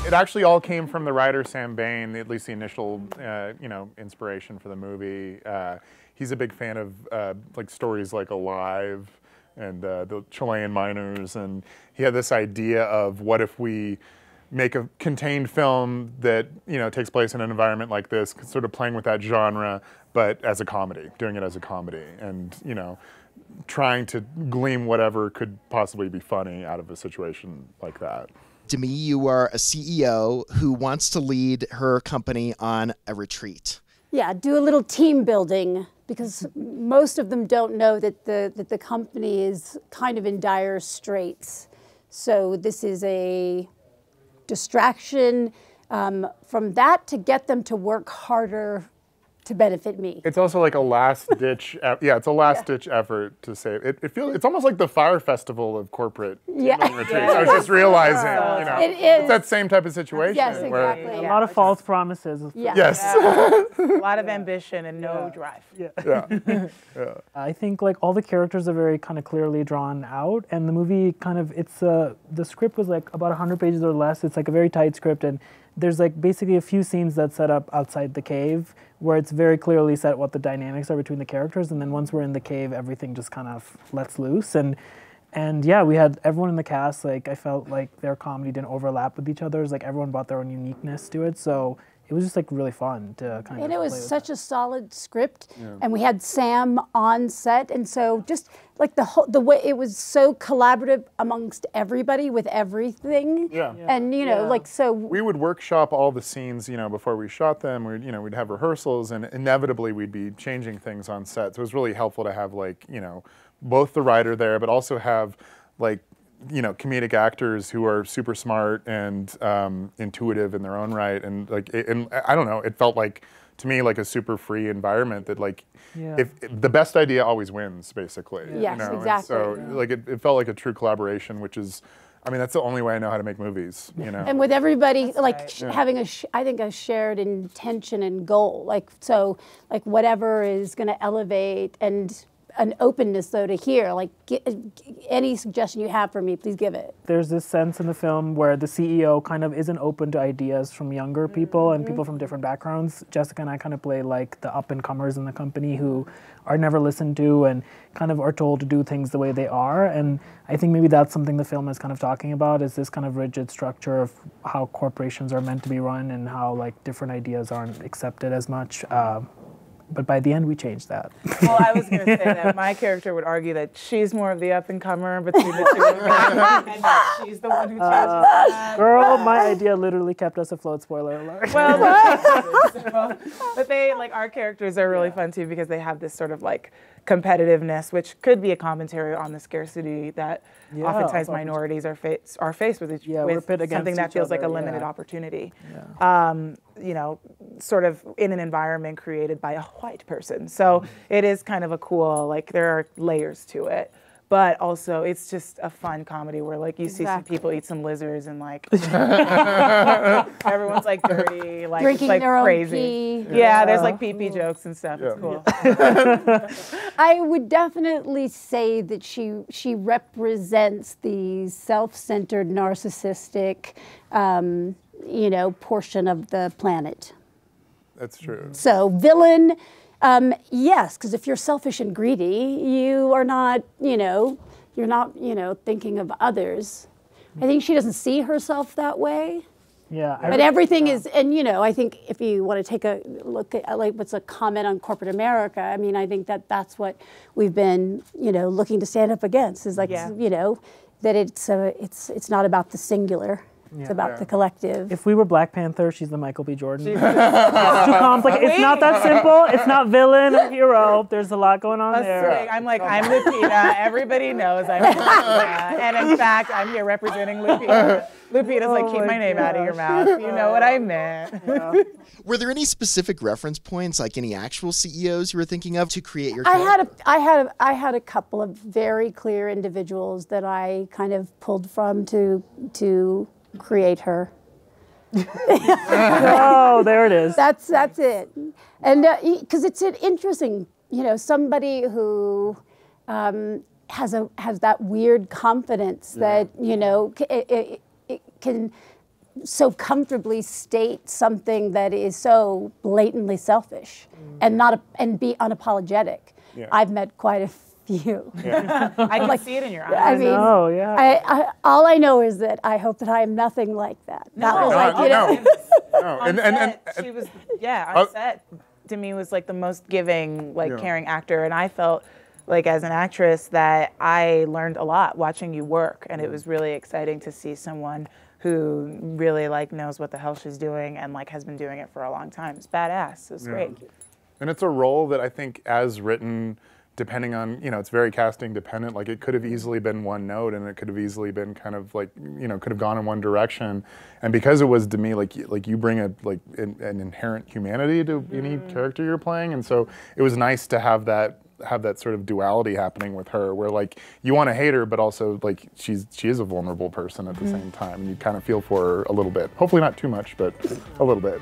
It actually all came from the writer Sam Bain, at least the initial, inspiration for the movie. He's a big fan of like stories like Alive and the Chilean miners, and he had this idea of what if we make a contained film that takes place in an environment like this, sort of playing with that genre, but as a comedy, doing it as a comedy, and trying to glean whatever could possibly be funny out of a situation like that. Demi, you are a CEO who wants to lead her company on a retreat. Yeah, do a little team building, because most of them don't know that the company is kind of in dire straits. So this is a distraction from that to get them to work harder to benefit me. It's also like a last-ditch, it's a last-ditch effort to save. It's almost like the Fire Festival of corporate retreats. I was just realizing, it's that same type of situation. Yes, exactly. A lot of false promises. Yes. A lot of ambition and no drive. I think like all the characters are very kind of clearly drawn out, and the movie kind of, the script was like about 100 pages or less. It's like a very tight script, and there's like basically a few scenes that set up outside the cave where it's very clearly set what the dynamics are between the characters, and then once we're in the cave, everything just kind of lets loose. And yeah, we had everyone in the cast, like I felt like their comedy didn't overlap with each other's, like everyone brought their own uniqueness to it, so it was just like really fun to kind of. And it was such a solid script, and we had Sam on set, and so just like the way it was so collaborative amongst everybody with everything. And like so. We would workshop all the scenes, before we shot them. We'd have rehearsals, and inevitably we'd be changing things on set. So it was really helpful to have like both the writer there, but also have like comedic actors who are super smart and intuitive in their own right, and I don't know, it felt like to me like a super free environment that like if the best idea always wins, basically. Yes, exactly. And so like it felt like a true collaboration, which is, I mean, that's the only way I know how to make movies. And with everybody having I think a shared intention and goal, like whatever is going to elevate, and an openness though to hear, like any suggestion you have for me, please give it. There's this sense in the film where the CEO kind of isn't open to ideas from younger people and people from different backgrounds. Jessica and I kind of play like the up-and-comers in the company who are never listened to and kind of are told to do things the way they are. And I think maybe that's something the film is kind of talking about, is this kind of rigid structure of how corporations are meant to be run and how like different ideas aren't accepted as much. But by the end, we changed that. Well, I was going to say that my character would argue that she's more of the up-and-comer between the two of them, and that she's the one who changes that. Girl, my idea literally kept us afloat, spoiler alert. Well, but they, like, our characters are really fun, too, because they have this sort of, like, competitiveness, which could be a commentary on the scarcity that oftentimes minorities are faced with something that feels like a limited opportunity. Sort of in an environment created by a white person. So it is kind of a cool, like there are layers to it. But also, it's just a fun comedy where, like, you see some people eat some lizards and, like, everyone's, like, dirty, like, drinking it's, like, their crazy. own pee. Yeah, there's, like, pee-pee jokes and stuff. It's cool. I would definitely say that she represents the self-centered, narcissistic, portion of the planet. That's true. So, villain. Yes, because if you're selfish and greedy, you are not, you're not, thinking of others. I think she doesn't see herself that way. Yeah. But everything is, and I think if you want to take a look at, like, what's a comment on corporate America, I mean, I think that's what we've been, looking to stand up against, is like, that it's not about the singular. It's about the collective. If we were Black Panther, she's the Michael B. Jordan. It's too complicated. It's not that simple. It's not villain or hero. There's a lot going on there. I'm like, I'm Lupita. Everybody knows I'm Lupita. And in fact, I'm here representing Lupita. Lupita's like, keep my name out of your mouth. You know what I meant. Were there any specific reference points, like any actual CEOs you were thinking of to create your I had a couple of very clear individuals that I kind of pulled from to create her. Oh, there it is. That's it. And because it's an interesting, somebody who has that weird confidence that it can so comfortably state something that is so blatantly selfish and and be unapologetic. Yeah. I've met quite a few. Yeah. I can see it in your eyes. I mean, all I know is that I hope that I am nothing like that. That was like, you know. No. On set, she was, on set, Demi was like the most giving, like caring actor, and I felt like as an actress that I learned a lot watching you work, and it was really exciting to see someone who really like knows what the hell she's doing and like has been doing it for a long time. It's badass. It's great. And it's a role that I think, as written, depending on, it's very casting dependent. Like, it could have easily been one note, and it could have easily been kind of like, could have gone in one direction. And because it was Demi, like you bring an inherent humanity to any character you're playing, and so it was nice to have that sort of duality happening with her, where like you want to hate her, but also like she is a vulnerable person at the same time, and you kind of feel for her a little bit. Hopefully not too much, but a little bit.